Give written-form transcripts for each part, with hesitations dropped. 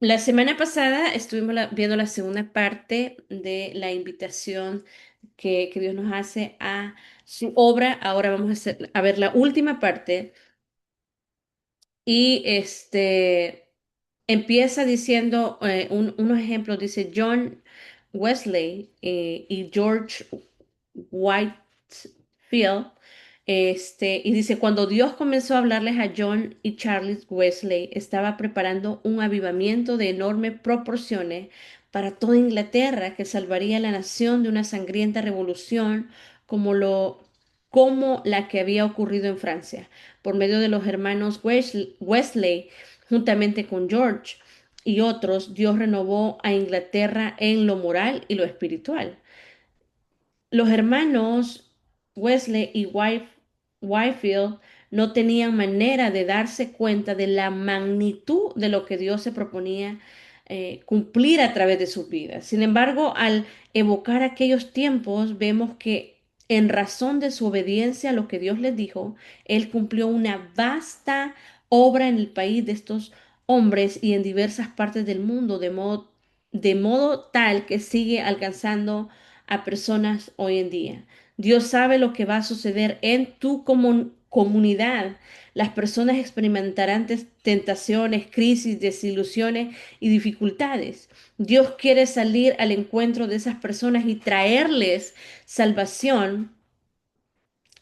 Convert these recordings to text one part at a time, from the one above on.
La semana pasada estuvimos viendo la segunda parte de la invitación que Dios nos hace a su obra. Ahora vamos a ver la última parte y empieza diciendo unos ejemplos. Dice John Wesley y George Whitefield. Y dice, cuando Dios comenzó a hablarles a John y Charles Wesley, estaba preparando un avivamiento de enormes proporciones para toda Inglaterra que salvaría a la nación de una sangrienta revolución como como la que había ocurrido en Francia, por medio de los hermanos Wesley, juntamente con George y otros. Dios renovó a Inglaterra en lo moral y lo espiritual. Los hermanos Wesley y Whitefield no tenían manera de darse cuenta de la magnitud de lo que Dios se proponía cumplir a través de sus vidas. Sin embargo, al evocar aquellos tiempos, vemos que en razón de su obediencia a lo que Dios les dijo, Él cumplió una vasta obra en el país de estos hombres y en diversas partes del mundo, de modo tal que sigue alcanzando a personas hoy en día. Dios sabe lo que va a suceder en tu comunidad. Las personas experimentarán tentaciones, crisis, desilusiones y dificultades. Dios quiere salir al encuentro de esas personas y traerles salvación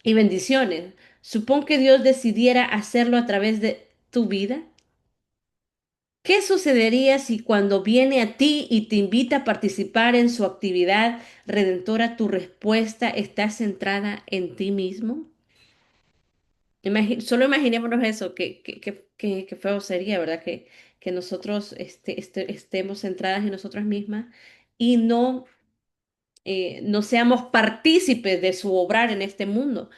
y bendiciones. Supón que Dios decidiera hacerlo a través de tu vida. ¿Qué sucedería si cuando viene a ti y te invita a participar en su actividad redentora, tu respuesta está centrada en ti mismo? Solo imaginémonos eso, qué feo sería, ¿verdad? Que nosotros estemos centradas en nosotras mismas y no seamos partícipes de su obrar en este mundo.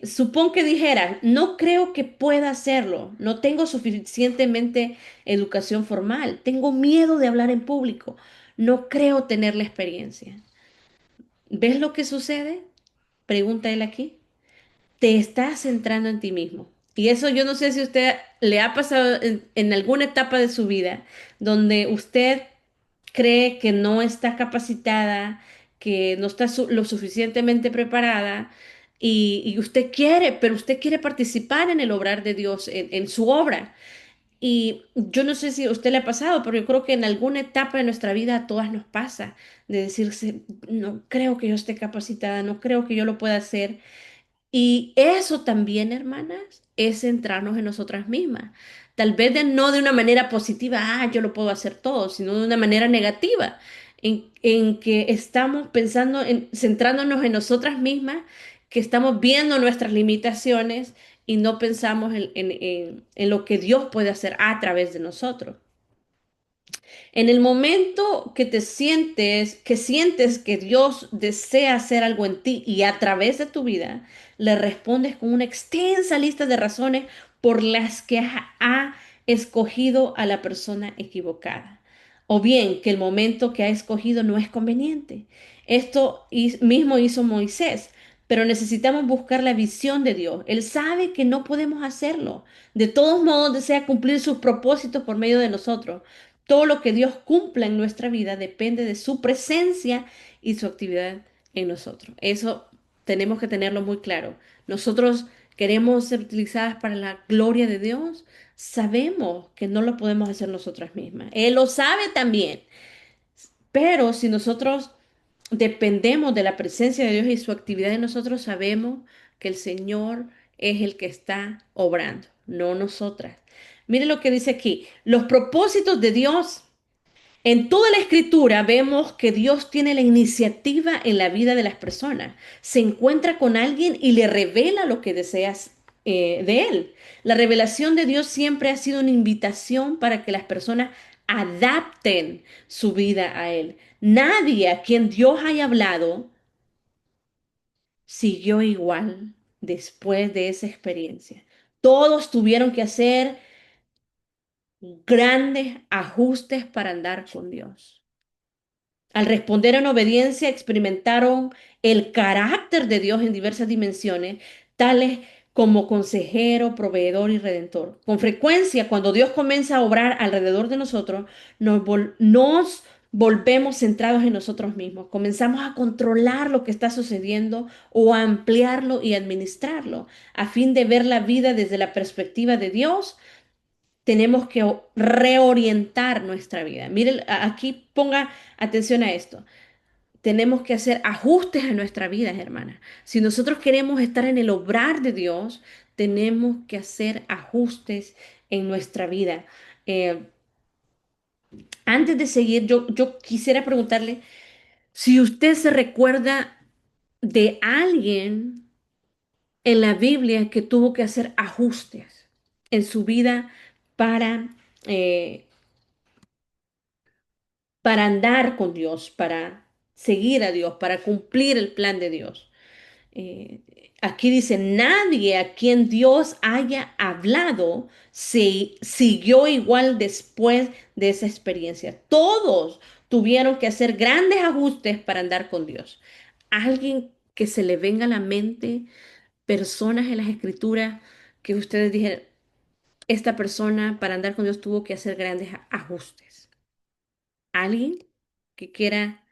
Supón que dijera, no creo que pueda hacerlo, no tengo suficientemente educación formal, tengo miedo de hablar en público, no creo tener la experiencia. ¿Ves lo que sucede? Pregunta él aquí. Te estás centrando en ti mismo. Y eso yo no sé si a usted le ha pasado en alguna etapa de su vida donde usted cree que no está capacitada, que no está lo suficientemente preparada y usted quiere, pero usted quiere participar en el obrar de Dios, en su obra. Y yo no sé si a usted le ha pasado, pero yo creo que en alguna etapa de nuestra vida a todas nos pasa de decirse, no creo que yo esté capacitada, no creo que yo lo pueda hacer. Y eso también, hermanas, es centrarnos en nosotras mismas. Tal vez no de una manera positiva, yo lo puedo hacer todo, sino de una manera negativa, en que estamos pensando centrándonos en nosotras mismas, que estamos viendo nuestras limitaciones y no pensamos en lo que Dios puede hacer a través de nosotros. En el momento que sientes que Dios desea hacer algo en ti y a través de tu vida, le respondes con una extensa lista de razones por las que ha escogido a la persona equivocada. O bien que el momento que ha escogido no es conveniente. Esto mismo hizo Moisés, pero necesitamos buscar la visión de Dios. Él sabe que no podemos hacerlo. De todos modos, desea cumplir sus propósitos por medio de nosotros. Todo lo que Dios cumpla en nuestra vida depende de su presencia y su actividad en nosotros. Eso tenemos que tenerlo muy claro. Nosotros queremos ser utilizadas para la gloria de Dios. Sabemos que no lo podemos hacer nosotras mismas. Él lo sabe también. Pero si nosotros dependemos de la presencia de Dios y su actividad en nosotros, sabemos que el Señor es el que está obrando, no nosotras. Mire lo que dice aquí. Los propósitos de Dios en toda la escritura vemos que Dios tiene la iniciativa en la vida de las personas. Se encuentra con alguien y le revela lo que deseas de él. La revelación de Dios siempre ha sido una invitación para que las personas adapten su vida a él. Nadie a quien Dios haya hablado siguió igual después de esa experiencia. Todos tuvieron que hacer grandes ajustes para andar con Dios. Al responder en obediencia, experimentaron el carácter de Dios en diversas dimensiones, tales como consejero, proveedor y redentor. Con frecuencia, cuando Dios comienza a obrar alrededor de nosotros, nos volvemos centrados en nosotros mismos. Comenzamos a controlar lo que está sucediendo o a ampliarlo y administrarlo. A fin de ver la vida desde la perspectiva de Dios, tenemos que reorientar nuestra vida. Mire, aquí ponga atención a esto. Tenemos que hacer ajustes a nuestra vida, hermana. Si nosotros queremos estar en el obrar de Dios, tenemos que hacer ajustes en nuestra vida. Eh, Antes de seguir, yo quisiera preguntarle si usted se recuerda de alguien en la Biblia que tuvo que hacer ajustes en su vida para, eh, para andar con Dios, para seguir a Dios, para cumplir el plan de Dios. Eh, Aquí dice, nadie a quien Dios haya hablado se siguió igual después de esa experiencia. Todos tuvieron que hacer grandes ajustes para andar con Dios. Alguien que se le venga a la mente, personas en las escrituras que ustedes dijeron, esta persona para andar con Dios tuvo que hacer grandes ajustes. ¿Alguien que quiera,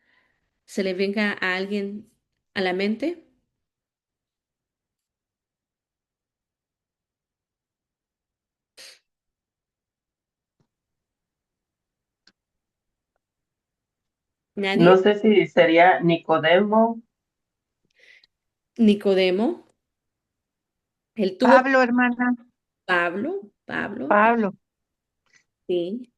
se le venga a alguien a la mente? No ¿Nadie? sé si sería Nicodemo. Nicodemo. Él tuvo, Pablo, hermana, Pablo, Pablo. sí,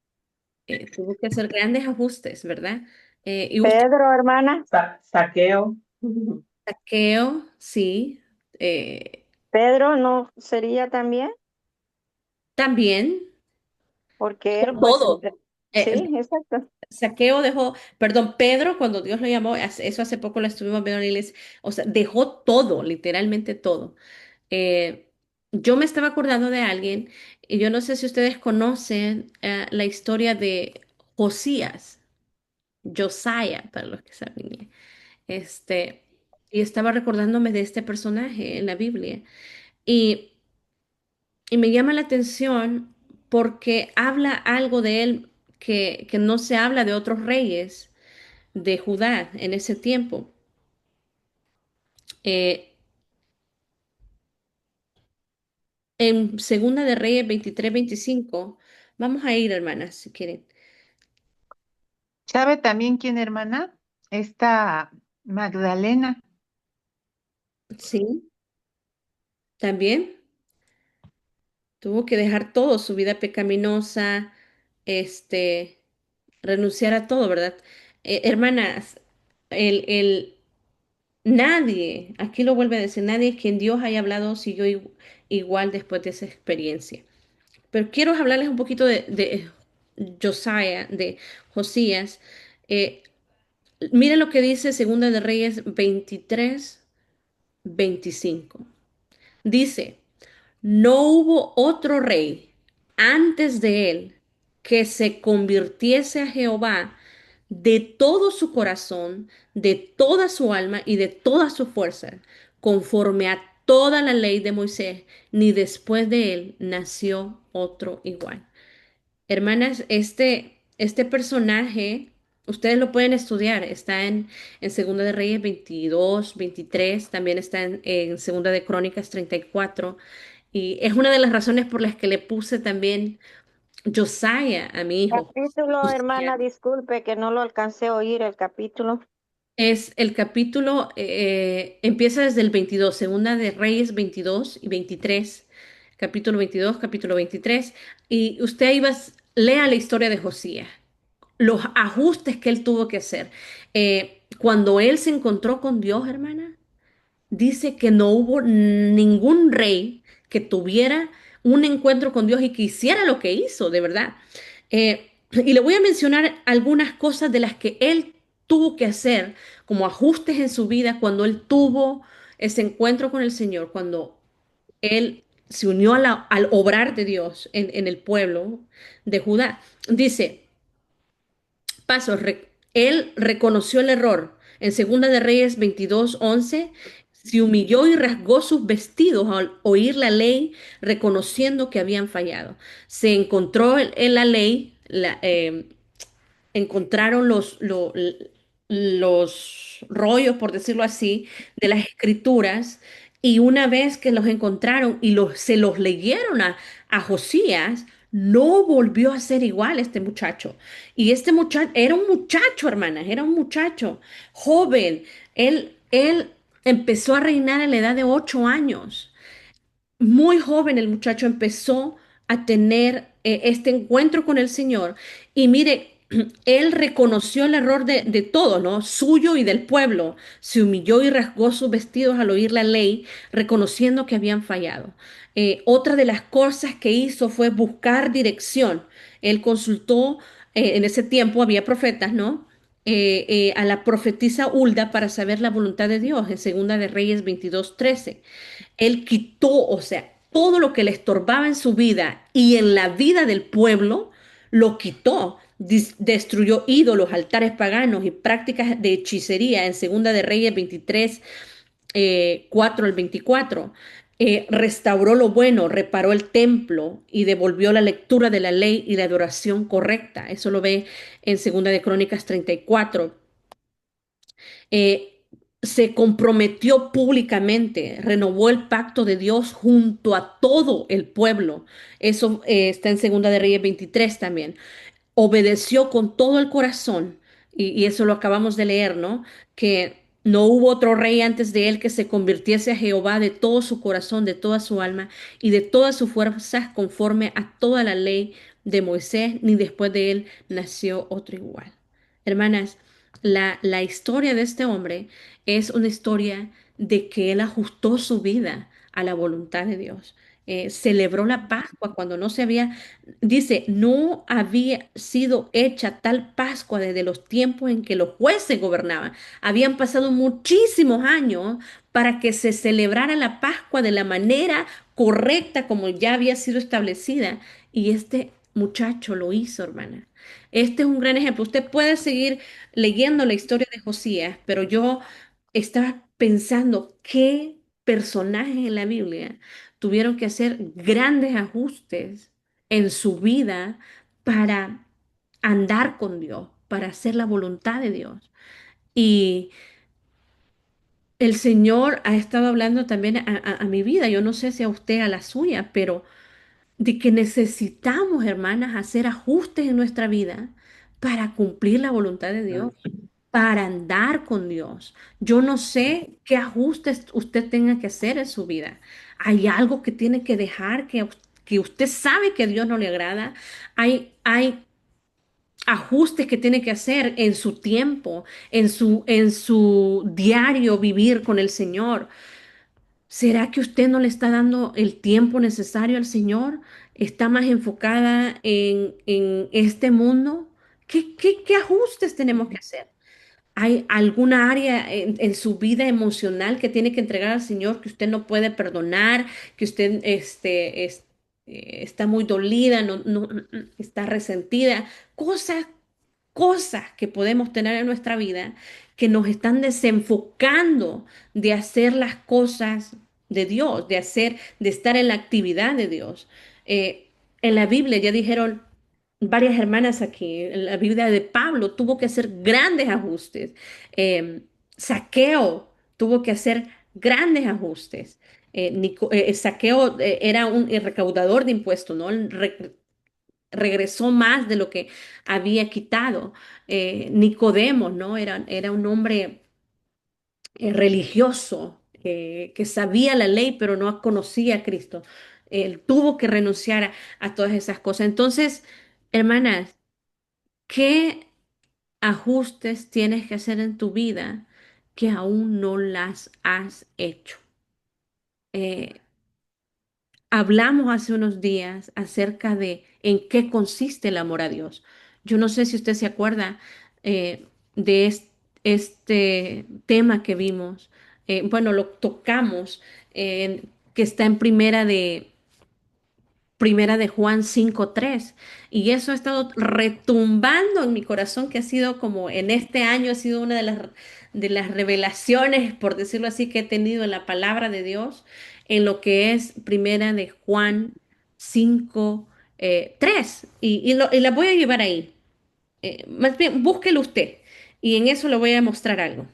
tuvo que hacer grandes ajustes, ¿verdad? Y usted, Pedro, hermana. Saqueo. Saqueo, sí, eh, Pedro no sería también, también, porque él, dejó pues, todo. Eh, sí, exacto. Saqueo dejó, perdón, Pedro, cuando Dios lo llamó, eso hace poco lo estuvimos viendo en la iglesia, o sea, dejó todo, literalmente todo. Eh, yo me estaba acordando de alguien, y yo no sé si ustedes conocen la historia de Josías, Josiah, para los que saben. Este, y estaba recordándome de este personaje en la Biblia. Y, y me llama la atención porque habla algo de él que no se habla de otros reyes de Judá en ese tiempo. Eh, en Segunda de Reyes 23-25, vamos a ir, hermanas, si quieren. ¿Sabe también quién, hermana? Esta Magdalena. Sí, también tuvo que dejar todo, su vida pecaminosa, este, renunciar a todo, ¿verdad? Hermanas, el nadie, aquí lo vuelve a decir, nadie quien Dios haya hablado siguió igual después de esa experiencia. Pero quiero hablarles un poquito de Josiah, de Josías. Eh, Miren lo que dice Segunda de Reyes 23-25. Dice, no hubo otro rey antes de él que se convirtiese a Jehová de todo su corazón, de toda su alma y de toda su fuerza, conforme a toda la ley de Moisés, ni después de él nació otro igual. Hermanas, este personaje, ustedes lo pueden estudiar, está en Segunda de Reyes 22-23, también está en Segunda de Crónicas 34, y es una de las razones por las que le puse también Josiah a mi hijo. Capítulo, Josiah. hermana, disculpe que no lo alcancé a oír el capítulo. Es el capítulo, empieza desde el 22, Segunda de Reyes 22-23, capítulo 22, capítulo 23, y usted ahí va, lea la historia de Josías, los ajustes que él tuvo que hacer. Cuando él se encontró con Dios, hermana, dice que no hubo ningún rey que tuviera un encuentro con Dios y que hiciera lo que hizo, de verdad. Y le voy a mencionar algunas cosas de las que él tuvo que hacer como ajustes en su vida cuando él tuvo ese encuentro con el Señor, cuando él se unió a al obrar de Dios en el pueblo de Judá. Dice, él reconoció el error. En Segunda de Reyes 22:11 se humilló y rasgó sus vestidos al oír la ley, reconociendo que habían fallado. Se encontró en la ley, encontraron los rollos, por decirlo así, de las escrituras, y una vez que los encontraron y se los leyeron a Josías, no volvió a ser igual este muchacho. Y este muchacho era un muchacho, hermanas, era un muchacho joven. Él empezó a reinar a la edad de 8 años. Muy joven el muchacho empezó a tener este encuentro con el Señor. Y mire, él reconoció el error de todo, ¿no? Suyo y del pueblo. Se humilló y rasgó sus vestidos al oír la ley, reconociendo que habían fallado. Otra de las cosas que hizo fue buscar dirección. Él consultó, en ese tiempo había profetas, ¿no? A la profetisa Hulda para saber la voluntad de Dios, en Segunda de Reyes 22:13. Él quitó, o sea, todo lo que le estorbaba en su vida y en la vida del pueblo, lo quitó. Destruyó ídolos, altares paganos y prácticas de hechicería en Segunda de Reyes 23, 4 al 24. Restauró lo bueno, reparó el templo y devolvió la lectura de la ley y la adoración correcta. Eso lo ve en Segunda de Crónicas 34. eh, Se comprometió públicamente, renovó el pacto de Dios junto a todo el pueblo. Eso está en Segunda de Reyes 23 también. Obedeció con todo el corazón, y eso lo acabamos de leer, ¿no? Que no hubo otro rey antes de él que se convirtiese a Jehová de todo su corazón, de toda su alma y de todas sus fuerzas conforme a toda la ley de Moisés, ni después de él nació otro igual. Hermanas, la historia de este hombre es una historia de que él ajustó su vida a la voluntad de Dios. Celebró la Pascua cuando no se había, dice, no había sido hecha tal Pascua desde los tiempos en que los jueces gobernaban. Habían pasado muchísimos años para que se celebrara la Pascua de la manera correcta como ya había sido establecida. Y este muchacho lo hizo, hermana. Este es un gran ejemplo. Usted puede seguir leyendo la historia de Josías, pero yo estaba pensando qué personajes en la Biblia tuvieron que hacer grandes ajustes en su vida para andar con Dios, para hacer la voluntad de Dios. Y el Señor ha estado hablando también a mi vida, yo no sé si a usted, a la suya, pero de que necesitamos, hermanas, hacer ajustes en nuestra vida para cumplir la voluntad de Dios, para andar con Dios. Yo no sé qué ajustes usted tenga que hacer en su vida. Hay algo que tiene que dejar que usted sabe que a Dios no le agrada. Hay ajustes que tiene que hacer en su tiempo, en su diario vivir con el Señor. ¿Será que usted no le está dando el tiempo necesario al Señor? ¿Está más enfocada en este mundo? ¿Qué ajustes tenemos que hacer? ¿Hay alguna área en su vida emocional que tiene que entregar al Señor que usted no puede perdonar, que usted está muy dolida, está resentida? Cosas cosas que podemos tener en nuestra vida que nos están desenfocando de hacer las cosas de Dios, de estar en la actividad de Dios. En la Biblia ya dijeron varias hermanas aquí, en la Biblia de Pablo tuvo que hacer grandes ajustes. Saqueo tuvo que hacer grandes ajustes. Saqueo era un recaudador de impuestos, ¿no? Regresó más de lo que había quitado. Nicodemo, ¿no? Era un hombre religioso que sabía la ley, pero no conocía a Cristo. Él tuvo que renunciar a todas esas cosas. Entonces, hermanas, ¿qué ajustes tienes que hacer en tu vida que aún no las has hecho? Eh, Hablamos hace unos días acerca de en qué consiste el amor a Dios. Yo no sé si usted se acuerda de este tema que vimos. Bueno, lo tocamos, que está en primera Primera de Juan 5:3. Y eso ha estado retumbando en mi corazón, que ha sido como en este año, ha sido una de las revelaciones, por decirlo así, que he tenido en la palabra de Dios, en lo que es Primera de Juan 5:3. Y la voy a llevar ahí. Más bien, búsquelo usted. Y en eso le voy a mostrar algo.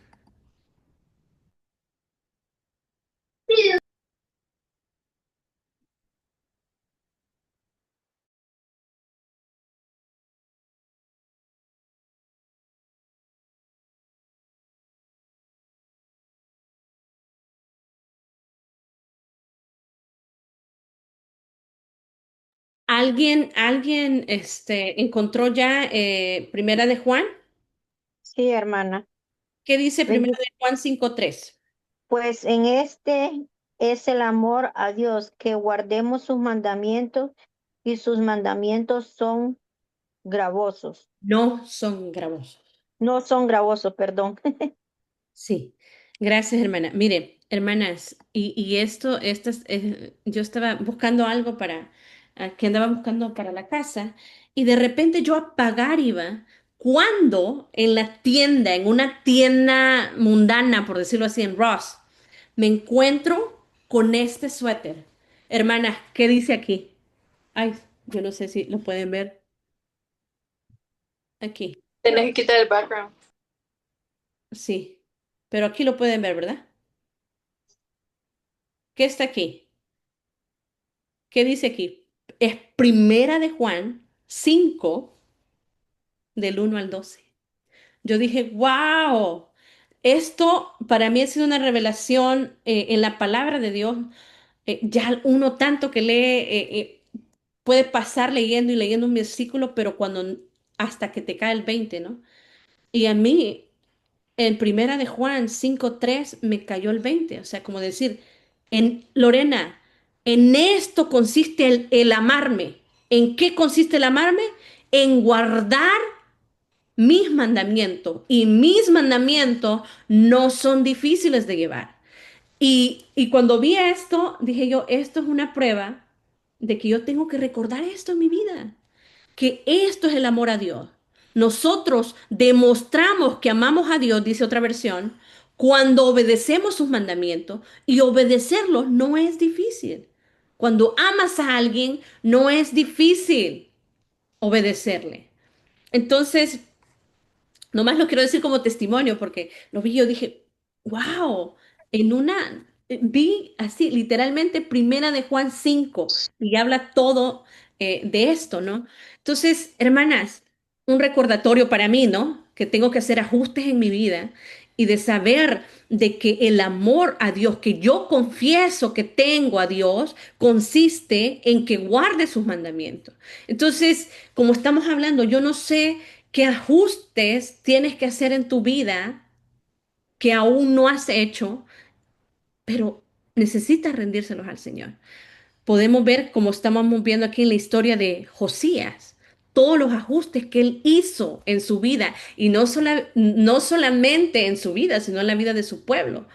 ¿Alguien encontró ya Primera de Juan? Sí, hermana. ¿Qué dice Primera Bendi- de Juan 5:3? Pues en este es el amor a Dios, que guardemos sus mandamientos y sus mandamientos son gravosos. No son gravosos. No son gravosos, perdón. Sí, gracias, hermana. Mire, hermanas, y yo estaba buscando algo que andaba buscando para la casa, y de repente yo a pagar iba, cuando en la tienda, en una tienda mundana, por decirlo así, en Ross, me encuentro con este suéter. Hermanas, ¿qué dice aquí? Ay, yo no sé si lo pueden ver aquí. Tienes que quitar el background. Sí, pero aquí lo pueden ver, ¿verdad? ¿Qué está aquí? ¿Qué dice aquí? Es Primera de Juan 5 del 1 al 12. Yo dije, wow, esto para mí ha sido una revelación en la palabra de Dios. Ya uno tanto que lee, puede pasar leyendo y leyendo un versículo, pero hasta que te cae el 20, ¿no? Y a mí, en Primera de Juan 5:3 me cayó el 20. O sea, como decir, Lorena, en esto consiste el amarme. ¿En qué consiste el amarme? En guardar mis mandamientos. Y mis mandamientos no son difíciles de llevar. Y cuando vi esto, dije yo, esto es una prueba de que yo tengo que recordar esto en mi vida, que esto es el amor a Dios. Nosotros demostramos que amamos a Dios, dice otra versión, cuando obedecemos sus mandamientos, y obedecerlos no es difícil. Cuando amas a alguien, no es difícil obedecerle. Entonces, nomás lo quiero decir como testimonio porque lo vi y yo dije, wow, vi así, literalmente Primera de Juan 5 y habla todo de esto, ¿no? Entonces, hermanas, un recordatorio para mí, ¿no? Que tengo que hacer ajustes en mi vida y de saber de que el amor a Dios que yo confieso que tengo a Dios consiste en que guarde sus mandamientos. Entonces, como estamos hablando, yo no sé qué ajustes tienes que hacer en tu vida que aún no has hecho, pero necesitas rendírselos al Señor. Podemos ver, como estamos viendo aquí en la historia de Josías, todos los ajustes que él hizo en su vida, y no solamente en su vida, sino en la vida de su pueblo.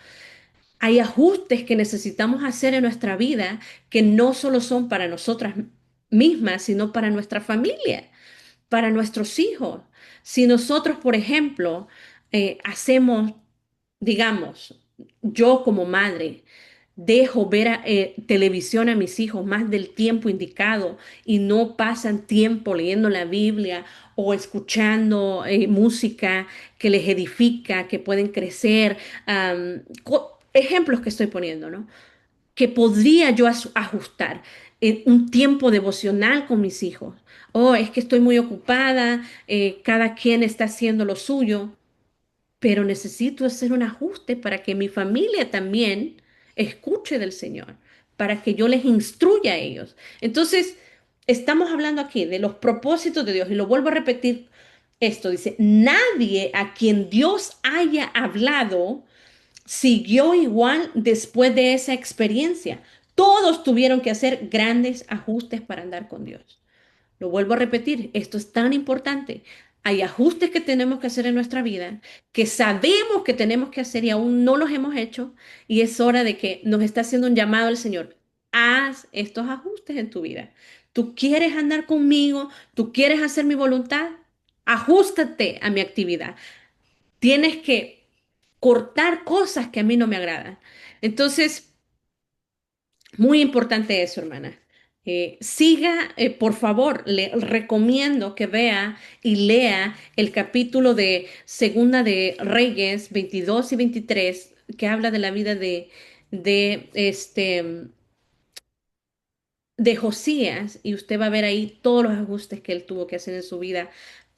Hay ajustes que necesitamos hacer en nuestra vida que no solo son para nosotras mismas, sino para nuestra familia, para nuestros hijos. Si nosotros, por ejemplo, hacemos, digamos, yo como madre, dejo ver televisión a mis hijos más del tiempo indicado y no pasan tiempo leyendo la Biblia o escuchando música que les edifica, que pueden crecer, ejemplos que estoy poniendo, ¿no? Que podría yo ajustar en un tiempo devocional con mis hijos. Oh, es que estoy muy ocupada, cada quien está haciendo lo suyo, pero necesito hacer un ajuste para que mi familia también escuche del Señor, para que yo les instruya a ellos. Entonces, estamos hablando aquí de los propósitos de Dios, y lo vuelvo a repetir esto, dice, nadie a quien Dios haya hablado siguió igual después de esa experiencia. Todos tuvieron que hacer grandes ajustes para andar con Dios. Lo vuelvo a repetir, esto es tan importante. Hay ajustes que tenemos que hacer en nuestra vida, que sabemos que tenemos que hacer y aún no los hemos hecho, y es hora de que nos está haciendo un llamado el Señor. Haz estos ajustes en tu vida. ¿Tú quieres andar conmigo? ¿Tú quieres hacer mi voluntad? Ajustate a mi actividad. Tienes que cortar cosas que a mí no me agradan. Entonces, muy importante eso, hermana. Siga, por favor, le recomiendo que vea y lea el capítulo de Segunda de Reyes 22 y 23, que habla de la vida de de Josías, y usted va a ver ahí todos los ajustes que él tuvo que hacer en su vida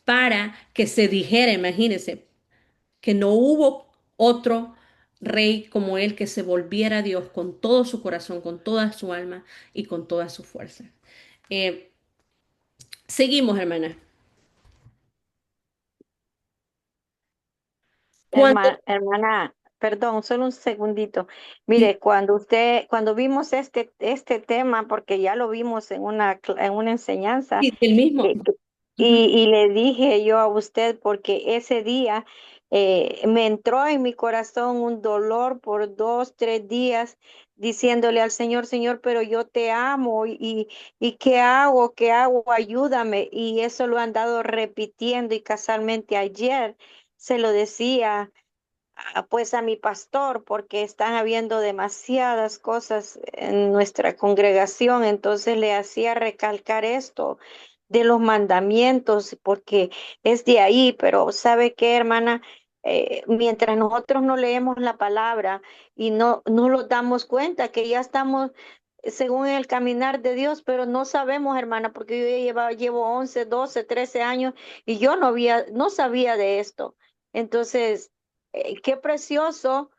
para que se dijera, imagínese, que no hubo otro rey como él que se volviera a Dios con todo su corazón, con toda su alma y con toda su fuerza. Eh, seguimos, hermana. Cuando, Hermana, perdón, solo un segundito. sí, Mire, cuando vimos este tema, porque ya lo vimos en en una enseñanza, sí, el mismo. eh, Ujú. y le dije yo a usted, porque ese día me entró en mi corazón un dolor por 2, 3 días, diciéndole al Señor, Señor, pero yo te amo y ¿qué hago? ¿Qué hago? Ayúdame. Y eso lo han dado repitiendo y casualmente ayer se lo decía pues a mi pastor porque están habiendo demasiadas cosas en nuestra congregación, entonces le hacía recalcar esto de los mandamientos porque es de ahí, pero ¿sabe qué, hermana? Mientras nosotros no leemos la palabra y no nos damos cuenta que ya estamos según el caminar de Dios, pero no sabemos, hermana, porque yo llevo 11 12 13 años y yo no sabía de esto. Entonces, qué precioso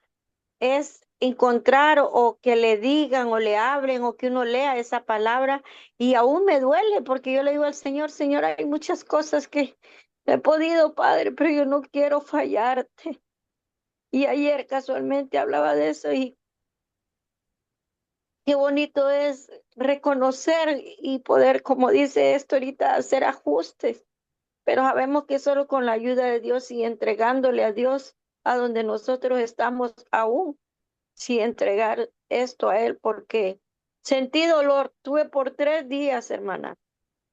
es encontrar o que le digan o le hablen o que uno lea esa palabra y aún me duele porque yo le digo al Señor, Señor, hay muchas cosas que no he podido, Padre, pero yo no quiero fallarte. Y ayer casualmente hablaba de eso y qué bonito es reconocer y poder, como dice esto ahorita, hacer ajustes, pero sabemos que solo con la ayuda de Dios y entregándole a Dios a donde nosotros estamos aún sí entregar esto a Él, porque sentí dolor, tuve por 3 días, hermana,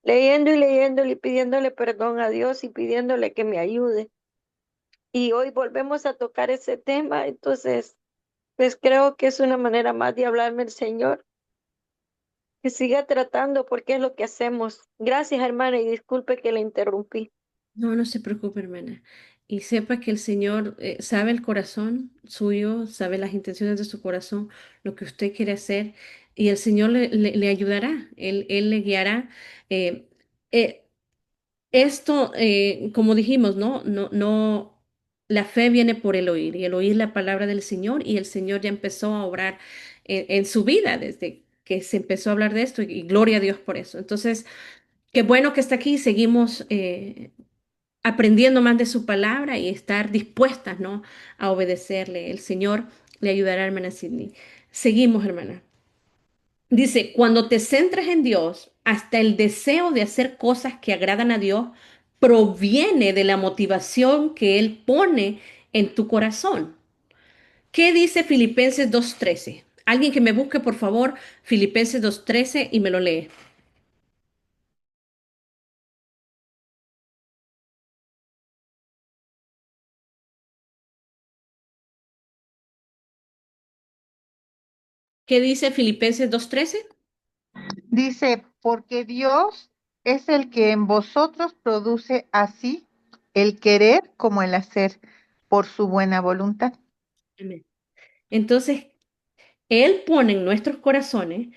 leyendo y leyendo y pidiéndole perdón a Dios y pidiéndole que me ayude. Y hoy volvemos a tocar ese tema, entonces, pues creo que es una manera más de hablarme el Señor, que siga tratando porque es lo que hacemos. Gracias, hermana, y disculpe que le interrumpí. No, no se preocupe, hermana. Y sepa que el Señor sabe el corazón suyo, sabe las intenciones de su corazón, lo que usted quiere hacer, y el Señor le ayudará, Él le guiará. Eh, eh, como dijimos, ¿no? La fe viene por el oír, y el oír la palabra del Señor, y el Señor ya empezó a obrar en su vida desde que se empezó a hablar de esto, y gloria a Dios por eso. Entonces, qué bueno que está aquí, seguimos aprendiendo más de su palabra y estar dispuestas, ¿no? A obedecerle. El Señor le ayudará, hermana Sidney. Seguimos, hermana. Dice, cuando te centres en Dios, hasta el deseo de hacer cosas que agradan a Dios proviene de la motivación que Él pone en tu corazón. ¿Qué dice Filipenses 2:13? Alguien que me busque, por favor, Filipenses 2:13 y me lo lee. ¿Qué dice Filipenses 2:13? Dice, porque Dios es el que en vosotros produce así el querer como el hacer por su buena voluntad. Amén. Entonces, Él pone en nuestros corazones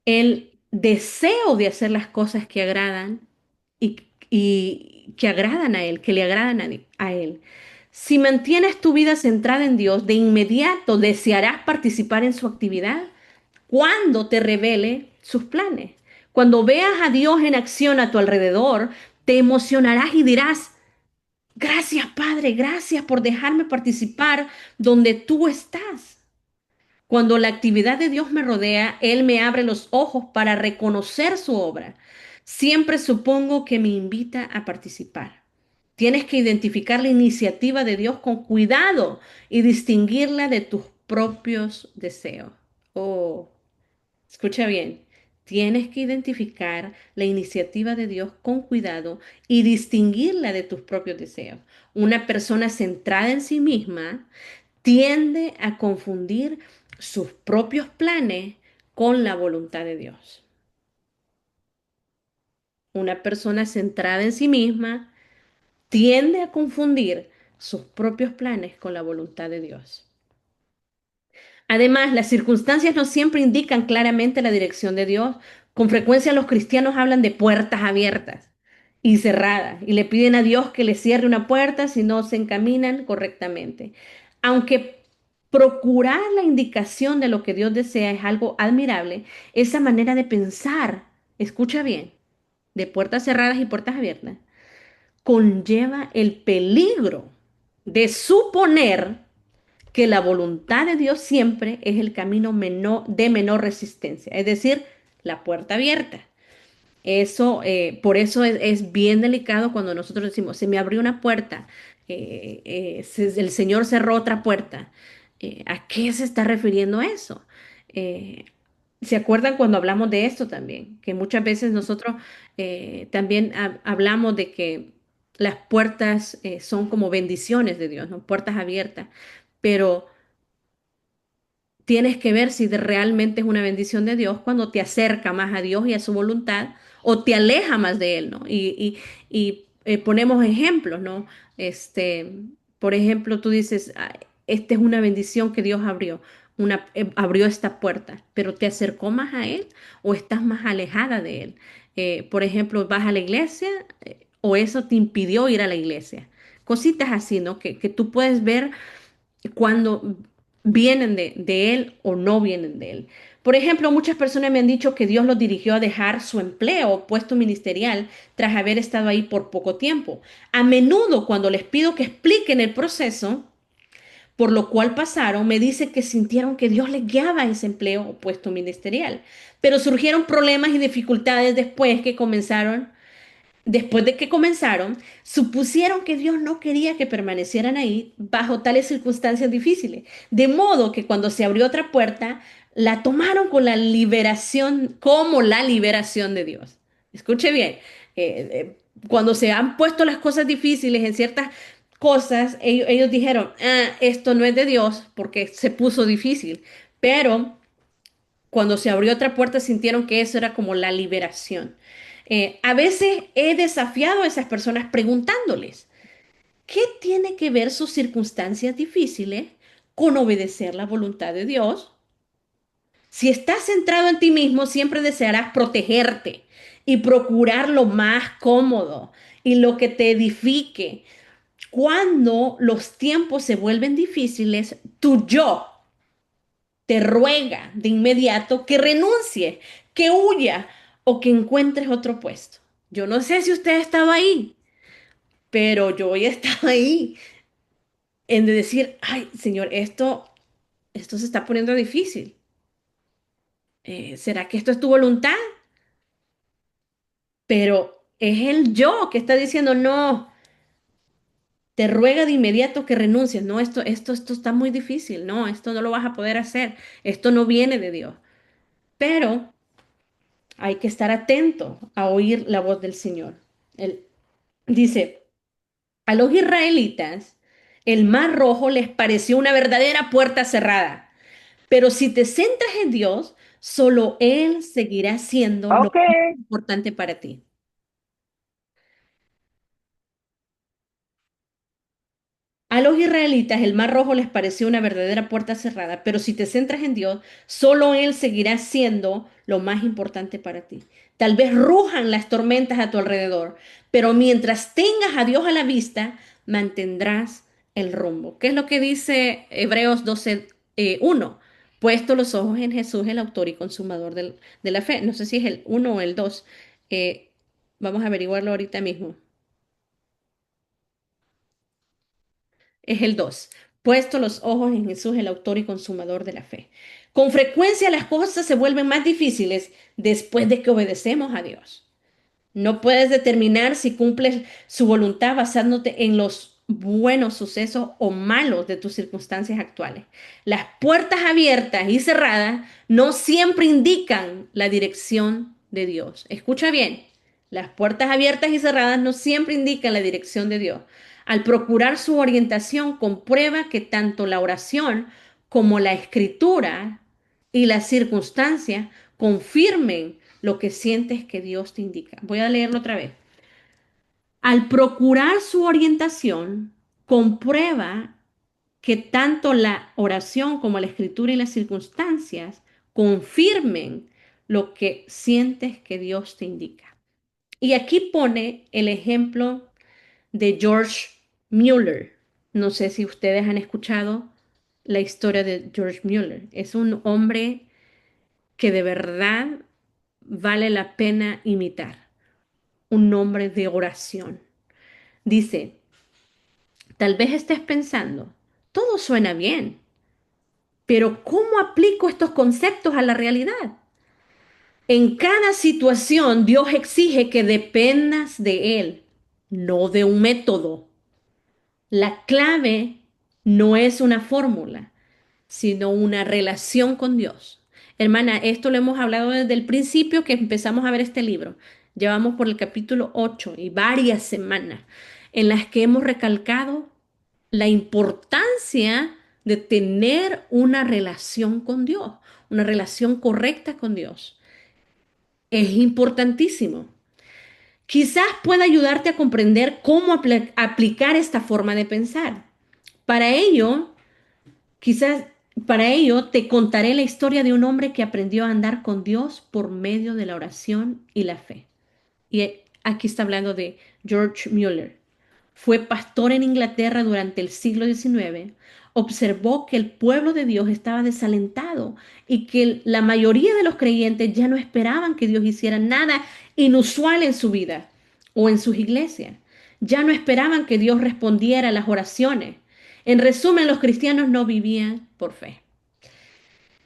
el deseo de hacer las cosas que agradan y que agradan a Él, que le agradan a Él. Si mantienes tu vida centrada en Dios, de inmediato desearás participar en su actividad cuando te revele sus planes. Cuando veas a Dios en acción a tu alrededor, te emocionarás y dirás, gracias Padre, gracias por dejarme participar donde tú estás. Cuando la actividad de Dios me rodea, Él me abre los ojos para reconocer su obra. Siempre supongo que me invita a participar. Tienes que identificar la iniciativa de Dios con cuidado y distinguirla de tus propios deseos. Oh, escucha bien. Tienes que identificar la iniciativa de Dios con cuidado y distinguirla de tus propios deseos. Una persona centrada en sí misma tiende a confundir sus propios planes con la voluntad de Dios. Una persona centrada en sí misma tiende a confundir sus propios planes con la voluntad de Dios. Además, las circunstancias no siempre indican claramente la dirección de Dios. Con frecuencia los cristianos hablan de puertas abiertas y cerradas y le piden a Dios que les cierre una puerta si no se encaminan correctamente. Aunque procurar la indicación de lo que Dios desea es algo admirable, esa manera de pensar, escucha bien, de puertas cerradas y puertas abiertas, conlleva el peligro de suponer que la voluntad de Dios siempre es el camino de menor resistencia, es decir, la puerta abierta. Eso, por eso es bien delicado cuando nosotros decimos, se me abrió una puerta, el Señor cerró otra puerta. ¿A qué se está refiriendo eso? Eh, ¿Se acuerdan cuando hablamos de esto también? Que muchas veces nosotros también hablamos de que las puertas son como bendiciones de Dios, ¿no? Puertas abiertas, pero tienes que ver si realmente es una bendición de Dios cuando te acerca más a Dios y a su voluntad o te aleja más de Él, ¿no? Ponemos ejemplos, ¿no? Este, por ejemplo, tú dices, "Ah, esta es una bendición que Dios abrió, abrió esta puerta, pero te acercó más a Él o estás más alejada de Él. Por ejemplo, vas a la iglesia o eso te impidió ir a la iglesia. Cositas así, ¿no? Que tú puedes ver cuando vienen de él o no vienen de él. Por ejemplo, muchas personas me han dicho que Dios los dirigió a dejar su empleo o puesto ministerial tras haber estado ahí por poco tiempo. A menudo, cuando les pido que expliquen el proceso por lo cual pasaron, me dice que sintieron que Dios les guiaba a ese empleo o puesto ministerial. Pero surgieron problemas y dificultades después de que comenzaron, supusieron que Dios no quería que permanecieran ahí bajo tales circunstancias difíciles. De modo que cuando se abrió otra puerta, la tomaron con la liberación, como la liberación de Dios. Escuche bien, cuando se han puesto las cosas difíciles en ciertas cosas, ellos dijeron, "Ah, esto no es de Dios porque se puso difícil". Pero cuando se abrió otra puerta sintieron que eso era como la liberación. A veces he desafiado a esas personas preguntándoles, ¿qué tiene que ver sus circunstancias difíciles con obedecer la voluntad de Dios? Si estás centrado en ti mismo, siempre desearás protegerte y procurar lo más cómodo y lo que te edifique. Cuando los tiempos se vuelven difíciles, tu yo te ruega de inmediato que renuncies, que huya o que encuentres otro puesto. Yo no sé si usted ha estado ahí, pero yo he estado ahí en de decir, ay, Señor, esto se está poniendo difícil. ¿Será que esto es tu voluntad? Pero es el yo que está diciendo, no, te ruega de inmediato que renuncies. No, esto está muy difícil. No, esto no lo vas a poder hacer. Esto no viene de Dios. Pero hay que estar atento a oír la voz del Señor. Él dice, a los israelitas, el mar rojo les pareció una verdadera puerta cerrada, pero si te centras en Dios, solo Él seguirá siendo lo Ok. más importante para ti. A los israelitas el mar rojo les pareció una verdadera puerta cerrada, pero si te centras en Dios, solo Él seguirá siendo lo más importante para ti. Tal vez rujan las tormentas a tu alrededor, pero mientras tengas a Dios a la vista, mantendrás el rumbo. ¿Qué es lo que dice Hebreos 12, 1? Puesto los ojos en Jesús, el autor y consumador de la fe. No sé si es el uno o el 2. Vamos a averiguarlo ahorita mismo. Es el 2. Puesto los ojos en Jesús, el autor y consumador de la fe. Con frecuencia las cosas se vuelven más difíciles después de que obedecemos a Dios. No puedes determinar si cumples su voluntad basándote en los buenos sucesos o malos de tus circunstancias actuales. Las puertas abiertas y cerradas no siempre indican la dirección de Dios. Escucha bien, las puertas abiertas y cerradas no siempre indican la dirección de Dios. Al procurar su orientación, comprueba que tanto la oración como la escritura y las circunstancias confirmen lo que sientes que Dios te indica. Voy a leerlo otra vez. Al procurar su orientación, comprueba que tanto la oración como la escritura y las circunstancias confirmen lo que sientes que Dios te indica. Y aquí pone el ejemplo de George Mueller. No sé si ustedes han escuchado la historia de George Mueller. Es un hombre que de verdad vale la pena imitar. Un hombre de oración. Dice, tal vez estés pensando, todo suena bien, pero ¿cómo aplico estos conceptos a la realidad? En cada situación, Dios exige que dependas de Él, no de un método. La clave no es una fórmula, sino una relación con Dios. Hermana, esto lo hemos hablado desde el principio que empezamos a ver este libro. Llevamos por el capítulo 8 y varias semanas en las que hemos recalcado la importancia de tener una relación con Dios, una relación correcta con Dios. Es importantísimo. Quizás pueda ayudarte a comprender cómo aplicar esta forma de pensar. Para ello, quizás para ello te contaré la historia de un hombre que aprendió a andar con Dios por medio de la oración y la fe. Y aquí está hablando de George Mueller. Fue pastor en Inglaterra durante el siglo XIX. Observó que el pueblo de Dios estaba desalentado y que la mayoría de los creyentes ya no esperaban que Dios hiciera nada inusual en su vida o en sus iglesias. Ya no esperaban que Dios respondiera a las oraciones. En resumen, los cristianos no vivían por fe.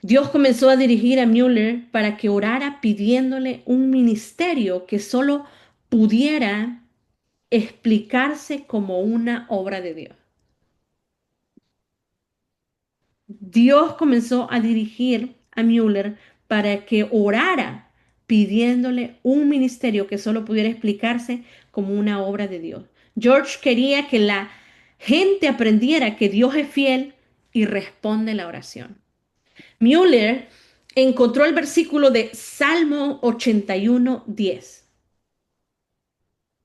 Dios comenzó a dirigir a Mueller para que orara pidiéndole un ministerio que solo pudiera explicarse como una obra de Dios. Dios comenzó a dirigir a Mueller para que orara pidiéndole un ministerio que solo pudiera explicarse como una obra de Dios. George quería que la gente aprendiera que Dios es fiel y responde la oración. Mueller encontró el versículo de Salmo 81:10,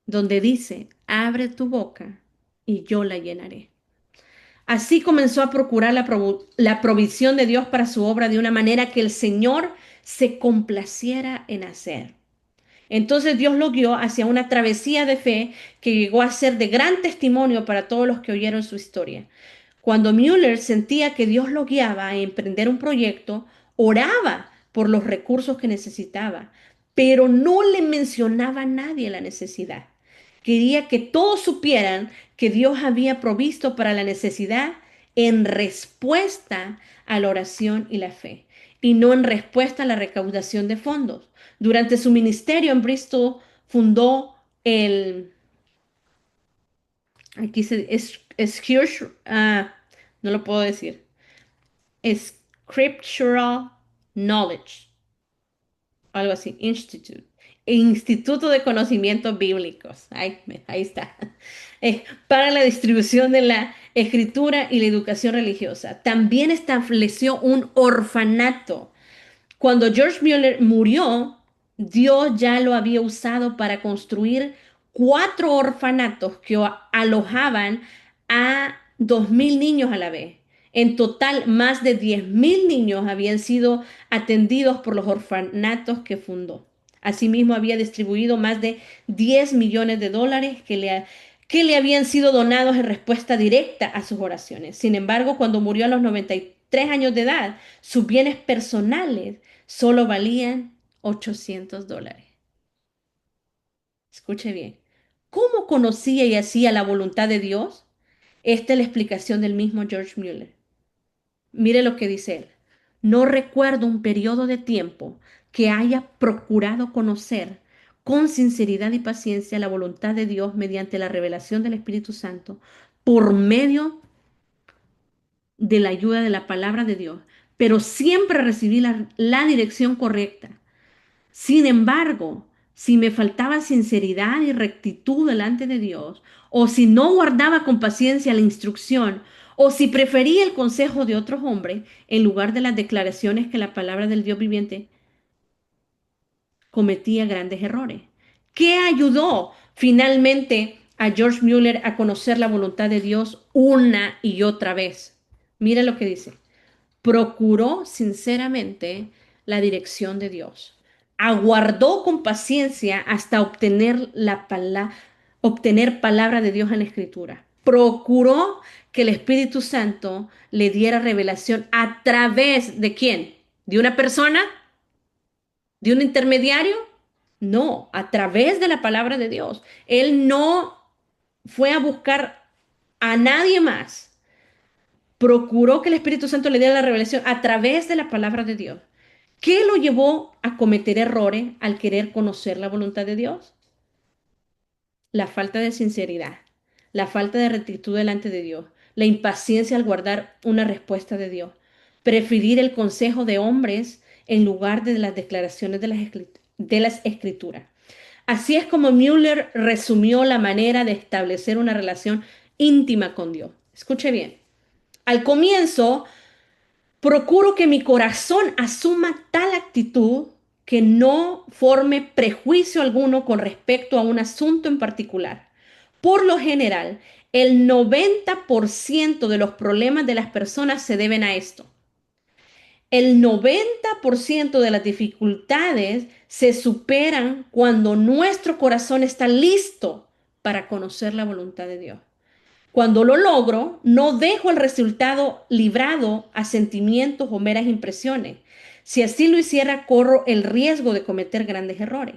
donde dice, abre tu boca y yo la llenaré. Así comenzó a procurar la provisión de Dios para su obra de una manera que el Señor se complaciera en hacer. Entonces Dios lo guió hacia una travesía de fe que llegó a ser de gran testimonio para todos los que oyeron su historia. Cuando Mueller sentía que Dios lo guiaba a emprender un proyecto, oraba por los recursos que necesitaba, pero no le mencionaba a nadie la necesidad. Quería que todos supieran que Dios había provisto para la necesidad en respuesta a la oración y la fe, y no en respuesta a la recaudación de fondos. Durante su ministerio en Bristol fundó el, aquí se, no lo puedo decir, Scriptural Knowledge, algo así, Instituto de Conocimientos Bíblicos. Ahí está. Para la distribución de la escritura y la educación religiosa. También estableció un orfanato. Cuando George Mueller murió, Dios ya lo había usado para construir 4 orfanatos que alojaban a 2.000 niños a la vez. En total, más de 10.000 niños habían sido atendidos por los orfanatos que fundó. Asimismo, había distribuido más de 10 millones de dólares que le habían sido donados en respuesta directa a sus oraciones. Sin embargo, cuando murió a los 93 años de edad, sus bienes personales solo valían $800. Escuche bien. ¿Cómo conocía y hacía la voluntad de Dios? Esta es la explicación del mismo George Mueller. Mire lo que dice él. No recuerdo un periodo de tiempo que haya procurado conocer con sinceridad y paciencia la voluntad de Dios mediante la revelación del Espíritu Santo por medio de la ayuda de la palabra de Dios, pero siempre recibí la dirección correcta. Sin embargo, si me faltaba sinceridad y rectitud delante de Dios, o si no guardaba con paciencia la instrucción, o si prefería el consejo de otros hombres en lugar de las declaraciones que la palabra del Dios viviente, cometía grandes errores. ¿Qué ayudó finalmente a George Mueller a conocer la voluntad de Dios una y otra vez? Mira lo que dice. Procuró sinceramente la dirección de Dios. Aguardó con paciencia hasta obtener palabra de Dios en la Escritura. Procuró que el Espíritu Santo le diera revelación a través de quién? ¿De una persona? ¿De un intermediario? No, a través de la palabra de Dios. Él no fue a buscar a nadie más. Procuró que el Espíritu Santo le diera la revelación a través de la palabra de Dios. ¿Qué lo llevó a cometer errores al querer conocer la voluntad de Dios? La falta de sinceridad, la falta de rectitud delante de Dios, la impaciencia al guardar una respuesta de Dios, preferir el consejo de hombres en lugar de las declaraciones de las escrituras. Así es como Mueller resumió la manera de establecer una relación íntima con Dios. Escuche bien. Al comienzo, procuro que mi corazón asuma tal actitud que no forme prejuicio alguno con respecto a un asunto en particular. Por lo general, el 90% de los problemas de las personas se deben a esto. El 90% de las dificultades se superan cuando nuestro corazón está listo para conocer la voluntad de Dios. Cuando lo logro, no dejo el resultado librado a sentimientos o meras impresiones. Si así lo hiciera, corro el riesgo de cometer grandes errores.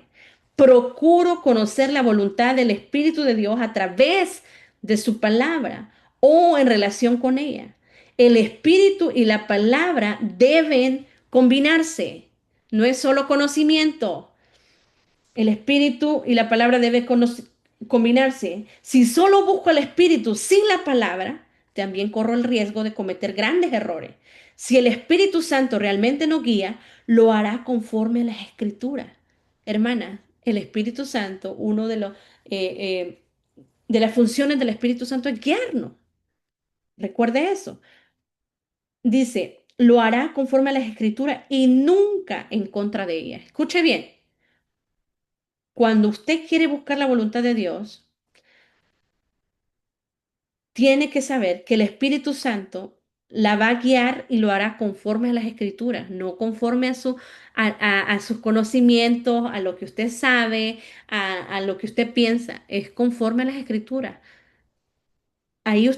Procuro conocer la voluntad del Espíritu de Dios a través de su palabra o en relación con ella. El Espíritu y la palabra deben combinarse. No es solo conocimiento. El espíritu y la palabra deben combinarse. Si solo busco el espíritu sin la palabra, también corro el riesgo de cometer grandes errores. Si el Espíritu Santo realmente nos guía, lo hará conforme a las Escrituras. Hermana, el Espíritu Santo, uno de las funciones del Espíritu Santo es guiarnos. Recuerde eso. Dice, lo hará conforme a las Escrituras y nunca en contra de ellas. Escuche bien. Cuando usted quiere buscar la voluntad de Dios, tiene que saber que el Espíritu Santo la va a guiar y lo hará conforme a las Escrituras, no conforme a sus conocimientos, a lo que usted sabe, a lo que usted piensa, es conforme a las Escrituras. Ahí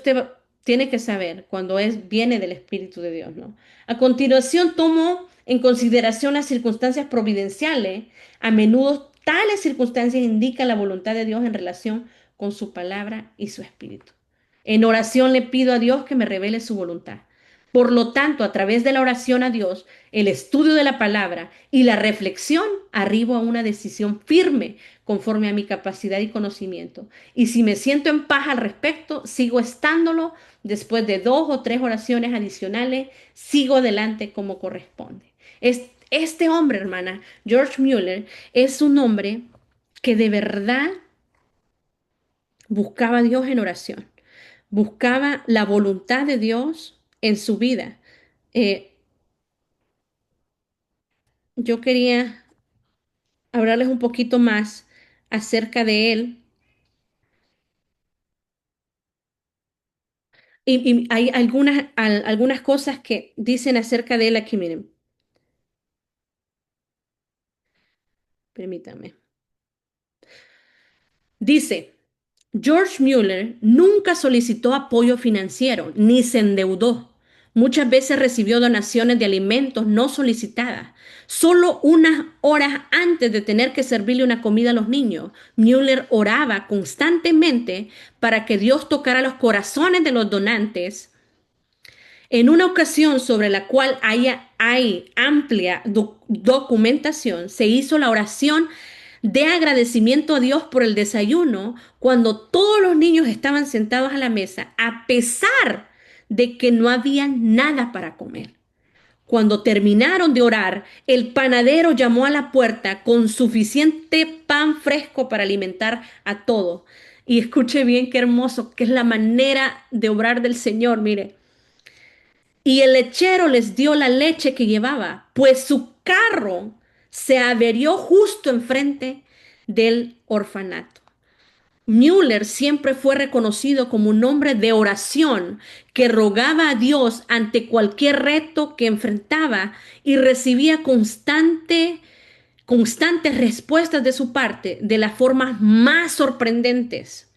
tiene que saber cuando viene del Espíritu de Dios, ¿no? A continuación, tomo en consideración las circunstancias providenciales. A menudo tales circunstancias indican la voluntad de Dios en relación con su palabra y su espíritu. En oración le pido a Dios que me revele su voluntad. Por lo tanto, a través de la oración a Dios, el estudio de la palabra y la reflexión, arribo a una decisión firme conforme a mi capacidad y conocimiento. Y si me siento en paz al respecto, sigo estándolo. Después de 2 o 3 oraciones adicionales, sigo adelante como corresponde. Este hombre, hermana, George Mueller, es un hombre que de verdad buscaba a Dios en oración, buscaba la voluntad de Dios en su vida. Eh, yo quería hablarles un poquito más acerca de él. Y hay algunas cosas que dicen acerca de él aquí, miren, permítanme. Dice, George Mueller nunca solicitó apoyo financiero ni se endeudó. Muchas veces recibió donaciones de alimentos no solicitadas. Solo unas horas antes de tener que servirle una comida a los niños, Mueller oraba constantemente para que Dios tocara los corazones de los donantes. En una ocasión sobre la cual hay amplia documentación, se hizo la oración dé agradecimiento a Dios por el desayuno cuando todos los niños estaban sentados a la mesa, a pesar de que no había nada para comer. Cuando terminaron de orar, el panadero llamó a la puerta con suficiente pan fresco para alimentar a todos. Y escuche bien qué hermoso, que es la manera de obrar del Señor, mire. Y el lechero les dio la leche que llevaba, pues su carro se averió justo enfrente del orfanato. Müller siempre fue reconocido como un hombre de oración que rogaba a Dios ante cualquier reto que enfrentaba y recibía constantes respuestas de su parte de las formas más sorprendentes.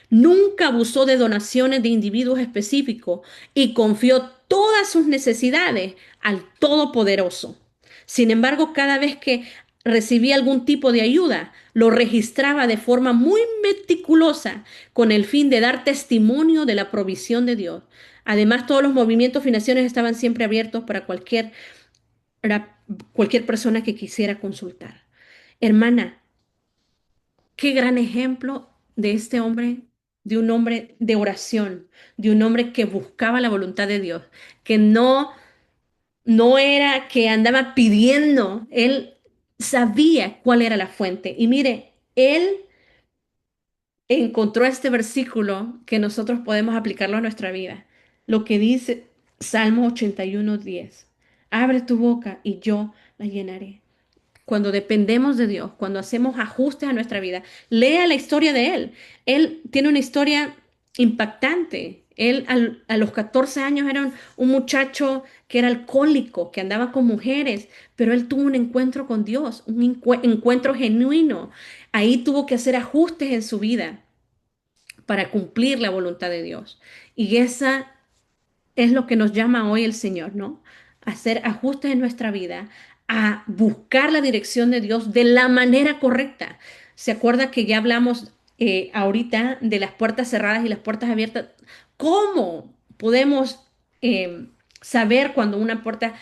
Nunca abusó de donaciones de individuos específicos y confió todas sus necesidades al Todopoderoso. Sin embargo, cada vez que recibía algún tipo de ayuda, lo registraba de forma muy meticulosa con el fin de dar testimonio de la provisión de Dios. Además, todos los movimientos financieros estaban siempre abiertos para cualquier persona que quisiera consultar. Hermana, qué gran ejemplo de este hombre, de un hombre de oración, de un hombre que buscaba la voluntad de Dios, que no era que andaba pidiendo, él sabía cuál era la fuente. Y mire, él encontró este versículo que nosotros podemos aplicarlo a nuestra vida. Lo que dice Salmo 81:10. Abre tu boca y yo la llenaré. Cuando dependemos de Dios, cuando hacemos ajustes a nuestra vida, lea la historia de él. Él tiene una historia impactante. Él a los 14 años era un muchacho que era alcohólico, que andaba con mujeres, pero él tuvo un encuentro con Dios, un encuentro genuino. Ahí tuvo que hacer ajustes en su vida para cumplir la voluntad de Dios. Y esa es lo que nos llama hoy el Señor, ¿no? A hacer ajustes en nuestra vida, a buscar la dirección de Dios de la manera correcta. ¿Se acuerda que ya hablamos ahorita de las puertas cerradas y las puertas abiertas? ¿Cómo podemos saber cuando una puerta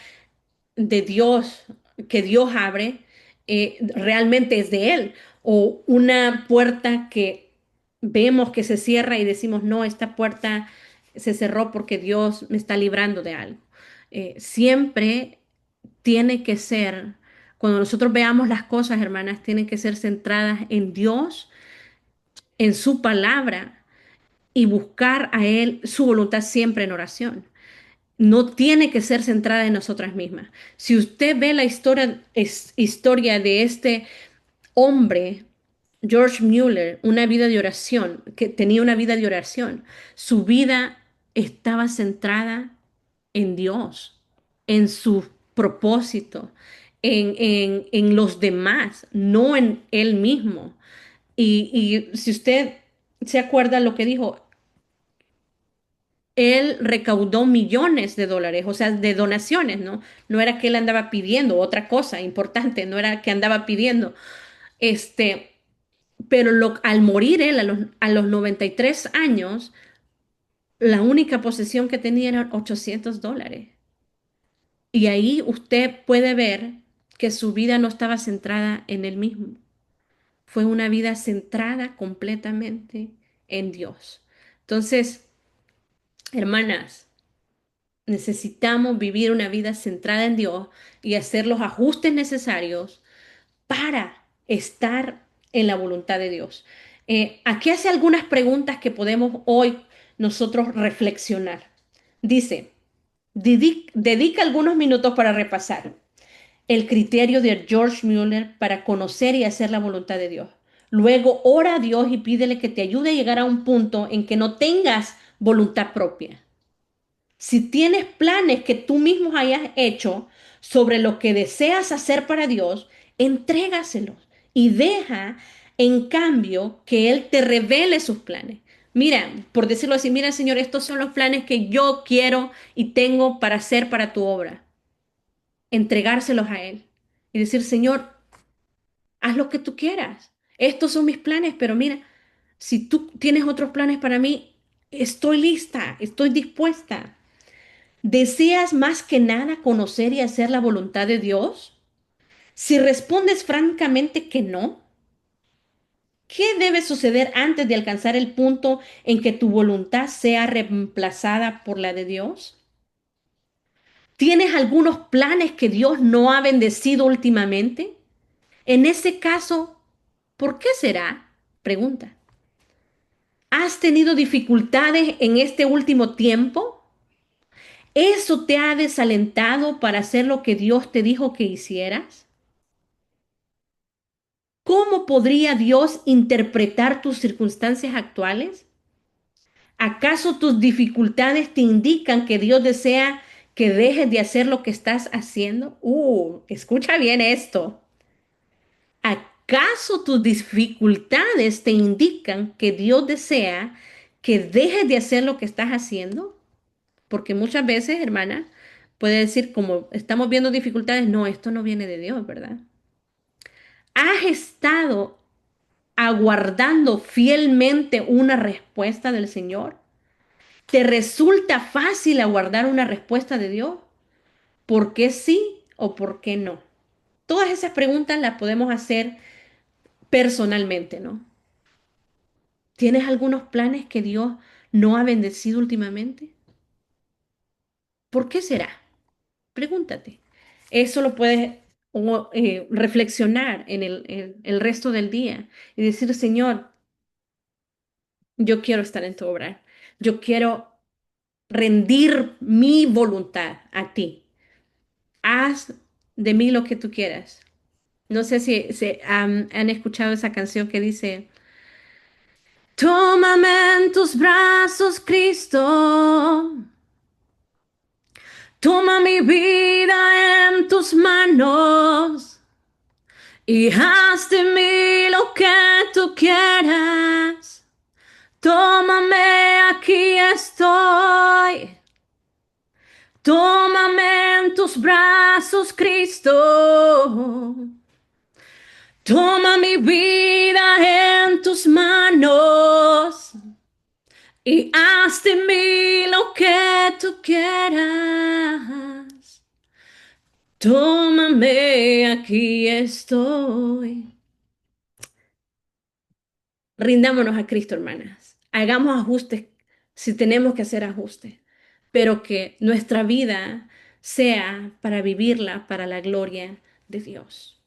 de Dios, que Dios abre, realmente es de Él? O una puerta que vemos que se cierra y decimos, no, esta puerta se cerró porque Dios me está librando de algo. Siempre tiene que ser, cuando nosotros veamos las cosas, hermanas, tienen que ser centradas en Dios, en su palabra y buscar a Él su voluntad siempre en oración. No tiene que ser centrada en nosotras mismas. Si usted ve la historia de este hombre, George Mueller, una vida de oración, que tenía una vida de oración, su vida estaba centrada en Dios, en su propósito, en los demás, no en él mismo. Y si usted se acuerda lo que dijo, él recaudó millones de dólares, o sea, de donaciones, ¿no? No era que él andaba pidiendo otra cosa importante, no era que andaba pidiendo. Este, pero al morir él a los 93 años, la única posesión que tenía eran $800. Y ahí usted puede ver que su vida no estaba centrada en él mismo. Fue una vida centrada completamente en Dios. Entonces, hermanas, necesitamos vivir una vida centrada en Dios y hacer los ajustes necesarios para estar en la voluntad de Dios. Aquí hace algunas preguntas que podemos hoy nosotros reflexionar. Dice, dedica algunos minutos para repasar el criterio de George Mueller para conocer y hacer la voluntad de Dios. Luego ora a Dios y pídele que te ayude a llegar a un punto en que no tengas voluntad propia. Si tienes planes que tú mismo hayas hecho sobre lo que deseas hacer para Dios, entrégaselos y deja en cambio que Él te revele sus planes. Mira, por decirlo así, mira, Señor, estos son los planes que yo quiero y tengo para hacer para tu obra. Entregárselos a Él y decir, Señor, haz lo que tú quieras. Estos son mis planes, pero mira, si tú tienes otros planes para mí, estoy lista, estoy dispuesta. ¿Deseas más que nada conocer y hacer la voluntad de Dios? Si respondes francamente que no, ¿Qué debe suceder antes de alcanzar el punto en que tu voluntad sea reemplazada por la de Dios? ¿Tienes algunos planes que Dios no ha bendecido últimamente? En ese caso, ¿por qué será? Pregunta. ¿Has tenido dificultades en este último tiempo? ¿Eso te ha desalentado para hacer lo que Dios te dijo que hicieras? ¿Cómo podría Dios interpretar tus circunstancias actuales? ¿Acaso tus dificultades te indican que Dios desea que dejes de hacer lo que estás haciendo? Escucha bien esto. ¿Acaso tus dificultades te indican que Dios desea que dejes de hacer lo que estás haciendo? Porque muchas veces, hermana, puede decir, como estamos viendo dificultades, no, esto no viene de Dios, ¿verdad? ¿Has estado aguardando fielmente una respuesta del Señor? ¿Te resulta fácil aguardar una respuesta de Dios? ¿Por qué sí o por qué no? Todas esas preguntas las podemos hacer personalmente, ¿no? ¿Tienes algunos planes que Dios no ha bendecido últimamente? ¿Por qué será? Pregúntate. Eso lo puedes reflexionar en el resto del día y decir, Señor, yo quiero estar en tu obra. Yo quiero rendir mi voluntad a ti. Haz de mí lo que tú quieras. No sé si han escuchado esa canción que dice, tómame en tus brazos, Cristo. Toma mi vida en tus manos y haz de mí lo que tú quieras. Tómame, aquí estoy. Tómame en tus brazos, Cristo. Toma mi vida en tus manos y haz de mí lo que tú quieras. Tómame, aquí estoy. Rindámonos a Cristo, hermanas. Hagamos ajustes si tenemos que hacer ajustes, pero que nuestra vida sea para vivirla para la gloria de Dios.